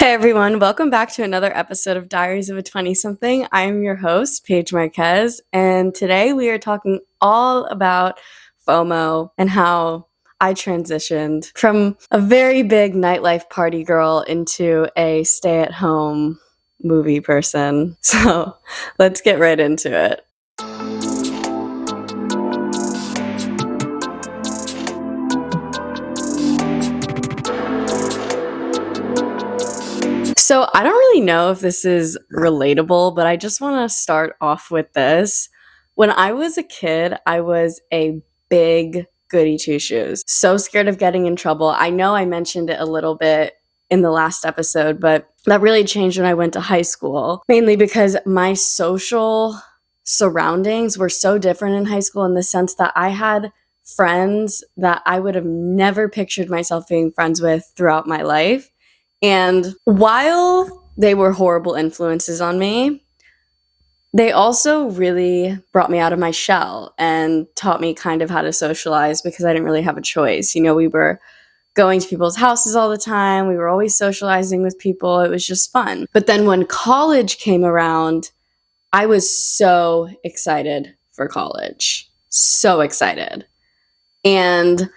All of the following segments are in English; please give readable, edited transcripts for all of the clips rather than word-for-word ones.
Hey everyone, welcome back to another episode of Diaries of a 20-something. I am your host, Paige Marquez, and today we are talking all about FOMO and how I transitioned from a very big nightlife party girl into a stay-at-home movie person. So let's get right into it. So I don't really know if this is relatable, but I just want to start off with this. When I was a kid, I was a big goody two shoes. So scared of getting in trouble. I know I mentioned it a little bit in the last episode, but that really changed when I went to high school, mainly because my social surroundings were so different in high school in the sense that I had friends that I would have never pictured myself being friends with throughout my life. And while they were horrible influences on me, they also really brought me out of my shell and taught me kind of how to socialize because I didn't really have a choice. We were going to people's houses all the time. We were always socializing with people. It was just fun. But then when college came around, I was so excited for college. So excited. And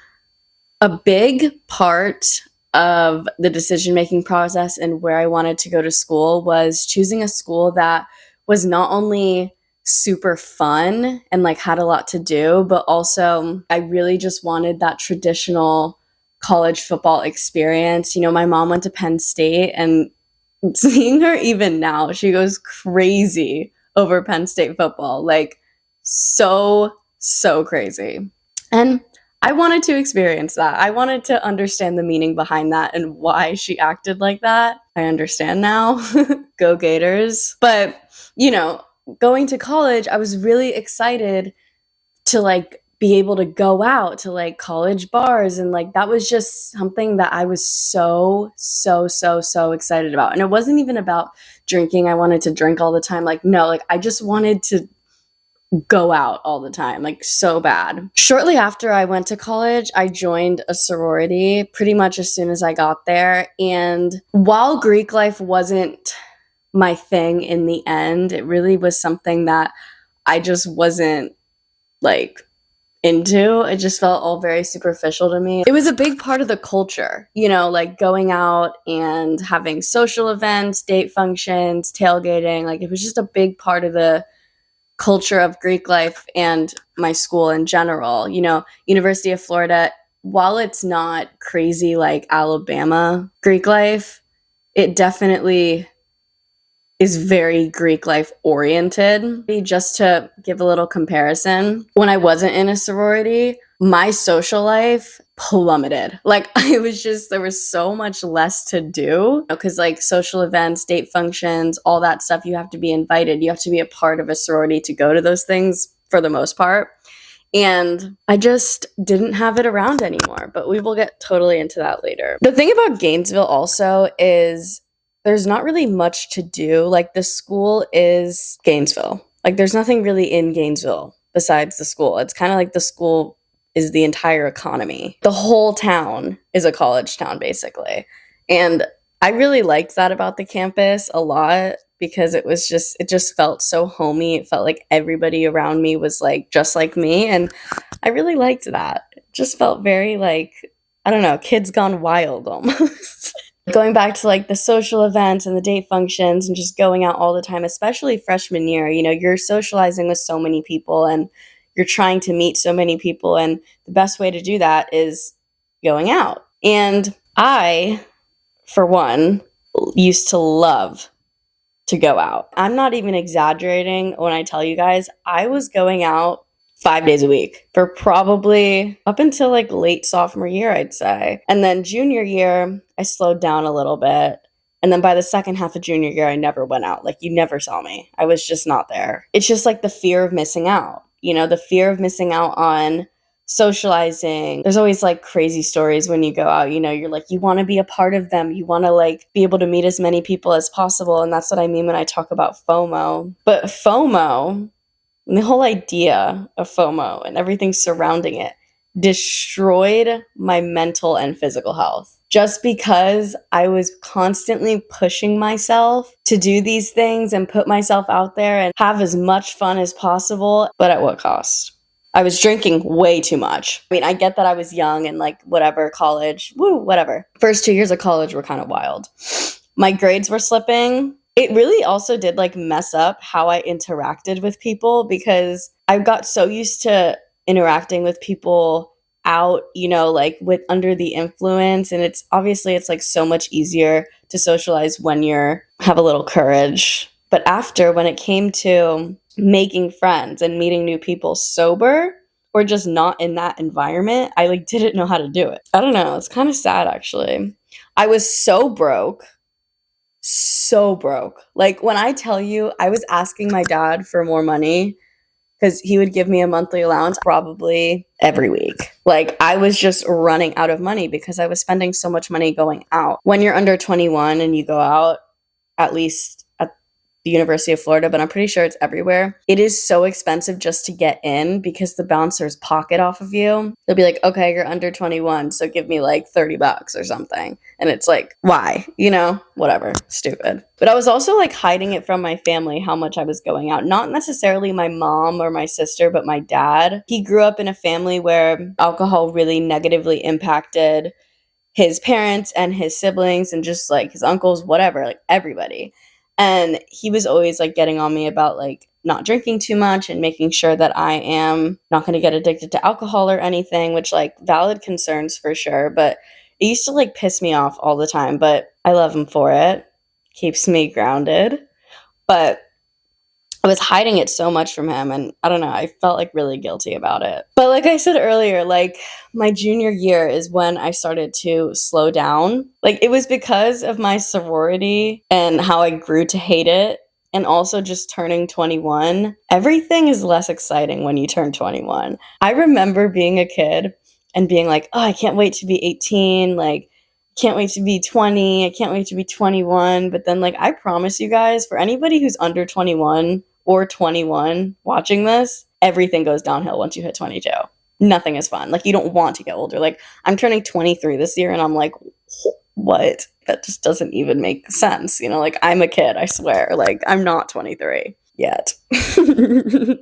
a big part of the decision-making process and where I wanted to go to school was choosing a school that was not only super fun and had a lot to do, but also I really just wanted that traditional college football experience. My mom went to Penn State, and seeing her even now, she goes crazy over Penn State football. So crazy. And I wanted to experience that. I wanted to understand the meaning behind that and why she acted like that. I understand now. Go Gators. But, going to college, I was really excited to be able to go out to college bars, and that was just something that I was so excited about. And it wasn't even about drinking. I wanted to drink all the time. No, I just wanted to go out all the time, so bad. Shortly after I went to college, I joined a sorority pretty much as soon as I got there. And while Greek life wasn't my thing in the end, it really was something that I just wasn't into. It just felt all very superficial to me. It was a big part of the culture, going out and having social events, date functions, tailgating. It was just a big part of the culture of Greek life and my school in general. University of Florida, while it's not crazy like Alabama Greek life, it definitely is very Greek life oriented. Just to give a little comparison, when I wasn't in a sorority, my social life plummeted. It was just, there was so much less to do because social events, date functions, all that stuff, you have to be invited. You have to be a part of a sorority to go to those things for the most part. And I just didn't have it around anymore, but we will get totally into that later. The thing about Gainesville also is there's not really much to do. The school is Gainesville. There's nothing really in Gainesville besides the school. It's kind of like the school is the entire economy. The whole town is a college town, basically. And I really liked that about the campus a lot because it just felt so homey. It felt like everybody around me was just like me. And I really liked that. It just felt very I don't know, kids gone wild almost. Going back to the social events and the date functions and just going out all the time, especially freshman year, you're socializing with so many people and you're trying to meet so many people, and the best way to do that is going out. And I, for one, used to love to go out. I'm not even exaggerating when I tell you guys, I was going out 5 days a week for probably up until late sophomore year, I'd say. And then junior year, I slowed down a little bit. And then by the second half of junior year, I never went out. You never saw me. I was just not there. It's just the fear of missing out. The fear of missing out on socializing. There's always crazy stories when you go out, you're you want to be a part of them. You want to be able to meet as many people as possible. And that's what I mean when I talk about FOMO. But FOMO, and the whole idea of FOMO and everything surrounding it, destroyed my mental and physical health just because I was constantly pushing myself to do these things and put myself out there and have as much fun as possible, but at what cost? I was drinking way too much. I mean, I get that I was young and like whatever, college, whatever. First 2 years of college were kind of wild. My grades were slipping. It really also did like mess up how I interacted with people because I got so used to interacting with people out, like with under the influence. And it's like so much easier to socialize when have a little courage. But after, when it came to making friends and meeting new people sober or just not in that environment, I like didn't know how to do it. I don't know. It's kind of sad actually. I was so broke. So broke. Like when I tell you, I was asking my dad for more money because he would give me a monthly allowance probably every week. Like I was just running out of money because I was spending so much money going out. When you're under 21 and you go out, at least at the University of Florida, but I'm pretty sure it's everywhere, it is so expensive just to get in because the bouncers pocket off of you. They'll be like, okay, you're under 21, so give me like $30 or something. And it's like, why? Whatever, stupid. But I was also like hiding it from my family how much I was going out. Not necessarily my mom or my sister, but my dad. He grew up in a family where alcohol really negatively impacted his parents and his siblings and just like his uncles, whatever, like everybody. And he was always like getting on me about like not drinking too much and making sure that I am not going to get addicted to alcohol or anything, which like valid concerns for sure. But it used to like piss me off all the time, but I love him for it. Keeps me grounded. But I was hiding it so much from him, and I don't know, I felt like really guilty about it. But like I said earlier, like my junior year is when I started to slow down. Like it was because of my sorority and how I grew to hate it, and also just turning 21. Everything is less exciting when you turn 21. I remember being a kid and being like, oh, I can't wait to be 18, like can't wait to be 20, I can't wait to be 21. But then like I promise you guys, for anybody who's under 21 or 21 watching this, everything goes downhill once you hit 22. Nothing is fun. Like you don't want to get older. Like I'm turning 23 this year and I'm like, what? That just doesn't even make sense. Like I'm a kid, I swear. Like I'm not 23 yet.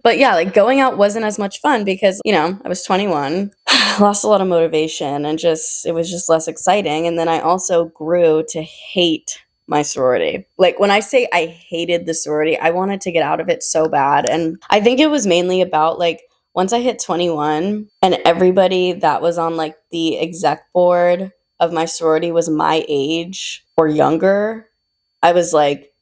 But yeah, like going out wasn't as much fun because, I was 21, lost a lot of motivation and it was just less exciting. And then I also grew to hate my sorority. Like when I say I hated the sorority, I wanted to get out of it so bad. And I think it was mainly about like once I hit 21 and everybody that was on like the exec board of my sorority was my age or younger, I was like,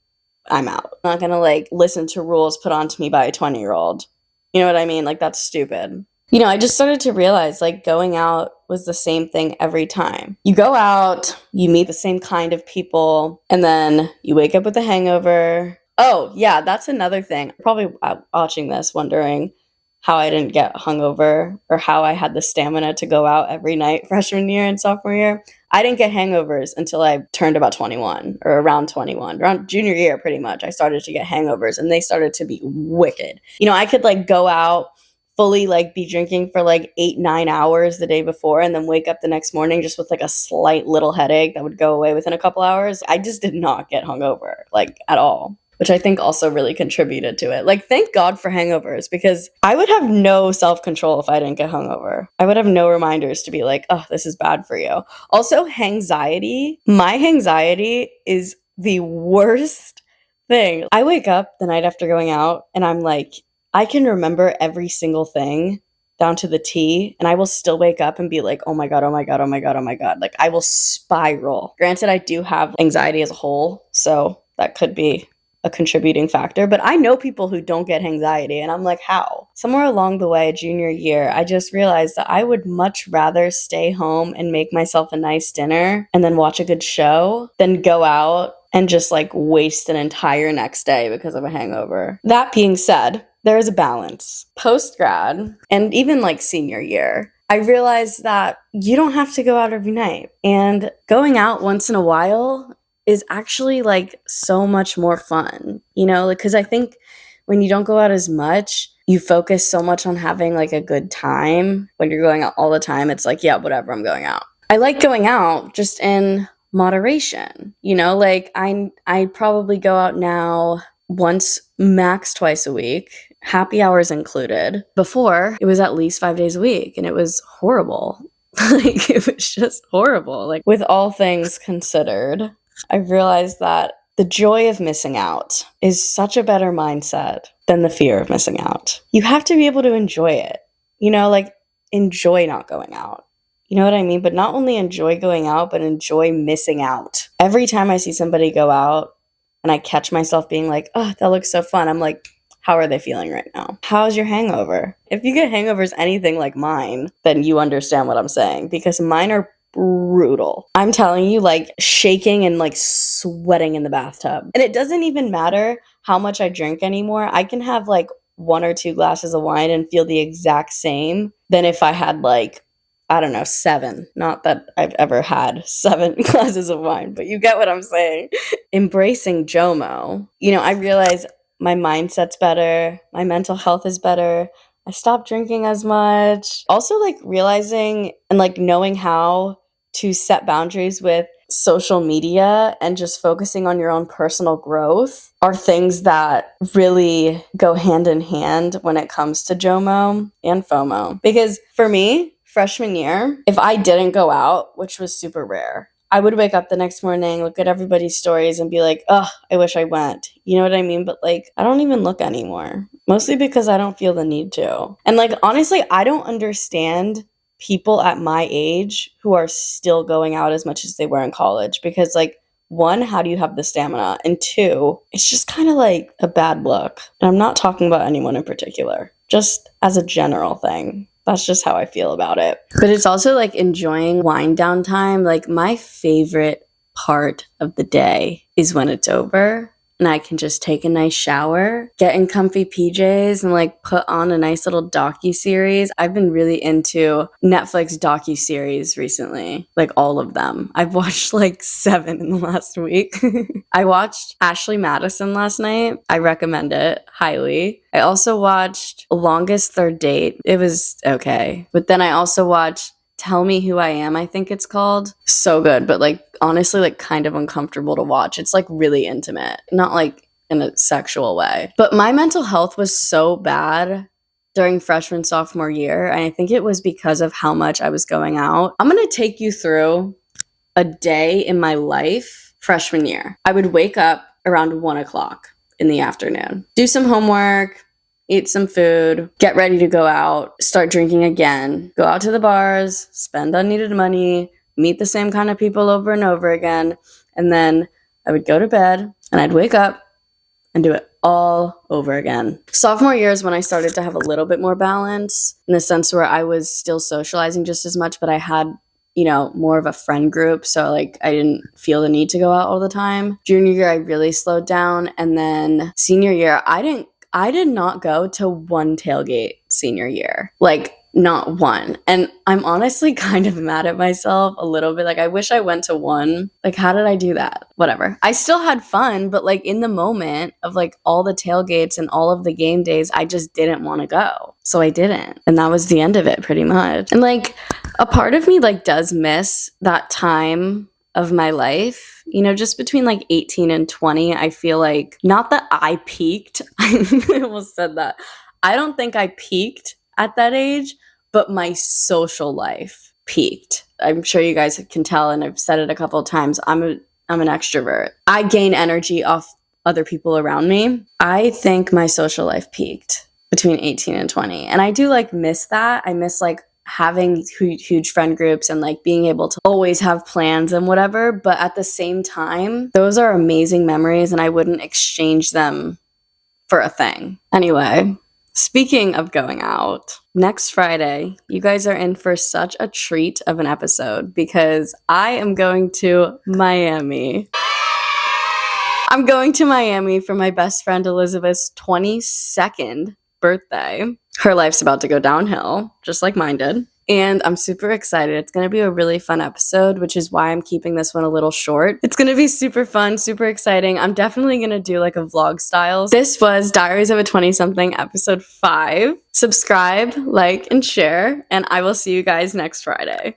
I'm out. I'm not gonna like listen to rules put onto me by a 20-year-old. You know what I mean? Like that's stupid. I just started to realize like going out was the same thing every time. You go out, you meet the same kind of people, and then you wake up with a hangover. Oh, yeah, that's another thing. Probably watching this, wondering how I didn't get hungover or how I had the stamina to go out every night freshman year and sophomore year. I didn't get hangovers until I turned about 21 or around 21. Around junior year, pretty much, I started to get hangovers and they started to be wicked. I could like go out fully like be drinking for like 8-9 hours the day before and then wake up the next morning just with like a slight little headache that would go away within a couple hours. I just did not get hungover like at all, which I think also really contributed to it. Like thank God for hangovers because I would have no self-control if I didn't get hungover. I would have no reminders to be like, oh, this is bad for you. Also, anxiety. My anxiety is the worst thing. I wake up the night after going out and I'm like, I can remember every single thing down to the T, and I will still wake up and be like, oh my God, oh my God, oh my God, oh my God. Like I will spiral. Granted, I do have anxiety as a whole, so that could be a contributing factor, but I know people who don't get anxiety, and I'm like, how? Somewhere along the way, junior year, I just realized that I would much rather stay home and make myself a nice dinner and then watch a good show than go out and just like waste an entire next day because of a hangover. That being said, there is a balance. Post-grad and even like senior year, I realized that you don't have to go out every night. And going out once in a while is actually like so much more fun, because I think when you don't go out as much, you focus so much on having like a good time. When you're going out all the time, it's like, yeah, whatever, I'm going out. I like going out just in moderation. Like I probably go out now once, max twice a week, happy hours included. Before, it was at least 5 days a week, and it was horrible. Like, it was just horrible. Like, with all things considered, I've realized that the joy of missing out is such a better mindset than the fear of missing out. You have to be able to enjoy it, like enjoy not going out. You know what I mean? But not only enjoy going out, but enjoy missing out. Every time I see somebody go out and I catch myself being like, oh, that looks so fun, I'm like, how are they feeling right now? How's your hangover? If you get hangovers anything like mine, then you understand what I'm saying, because mine are brutal. I'm telling you, like shaking and like sweating in the bathtub. And it doesn't even matter how much I drink anymore. I can have like 1 or 2 glasses of wine and feel the exact same than if I had like, I don't know, 7. Not that I've ever had 7 glasses of wine, but you get what I'm saying. Embracing JOMO. I realize my mindset's better. My mental health is better. I stopped drinking as much. Also, like realizing and like knowing how to set boundaries with social media and just focusing on your own personal growth are things that really go hand in hand when it comes to JOMO and FOMO. Because for me, freshman year, if I didn't go out, which was super rare, I would wake up the next morning, look at everybody's stories and be like, oh, I wish I went. You know what I mean? But like, I don't even look anymore. Mostly because I don't feel the need to. And like, honestly, I don't understand people at my age who are still going out as much as they were in college. Because like, 1, how do you have the stamina? And 2, it's just kind of like a bad look. And I'm not talking about anyone in particular, just as a general thing. That's just how I feel about it. But it's also like enjoying wind down time. Like, my favorite part of the day is when it's over and I can just take a nice shower, get in comfy PJs, and like put on a nice little docu-series. I've been really into Netflix docu-series recently, like all of them. I've watched like 7 in the last week. I watched Ashley Madison last night. I recommend it highly. I also watched Longest Third Date. It was okay. But then I also watched Tell Me Who I Am, I think it's called. So good, but like honestly like kind of uncomfortable to watch. It's like really intimate, not like in a sexual way. But my mental health was so bad during freshman, sophomore year, and I think it was because of how much I was going out. I'm going to take you through a day in my life freshman year. I would wake up around 1 o'clock in the afternoon, do some homework, eat some food, get ready to go out, start drinking again, go out to the bars, spend unneeded money, meet the same kind of people over and over again. And then I would go to bed and I'd wake up and do it all over again. Sophomore year is when I started to have a little bit more balance, in the sense where I was still socializing just as much, but I had, more of a friend group. So like I didn't feel the need to go out all the time. Junior year, I really slowed down. And then senior year, I did not go to 1 tailgate senior year. Like, not 1. And I'm honestly kind of mad at myself a little bit. Like, I wish I went to 1. Like, how did I do that? Whatever. I still had fun, but like in the moment of like all the tailgates and all of the game days, I just didn't want to go. So I didn't. And that was the end of it pretty much. And like a part of me like does miss that time of my life, just between like 18 and 20. I feel like, not that I peaked. I almost said that. I don't think I peaked at that age, but my social life peaked. I'm sure you guys can tell, and I've said it a couple of times, I'm an extrovert. I gain energy off other people around me. I think my social life peaked between 18 and 20. And I do like miss that. I miss like having huge friend groups and like being able to always have plans and whatever. But at the same time, those are amazing memories and I wouldn't exchange them for a thing. Anyway, speaking of going out, next Friday, you guys are in for such a treat of an episode because I am going to Miami. I'm going to Miami for my best friend Elizabeth's 22nd birthday. Her life's about to go downhill, just like mine did. And I'm super excited. It's going to be a really fun episode, which is why I'm keeping this one a little short. It's going to be super fun, super exciting. I'm definitely going to do like a vlog style. This was Diaries of a 20-something, episode 5. Subscribe, like, and share, and I will see you guys next Friday.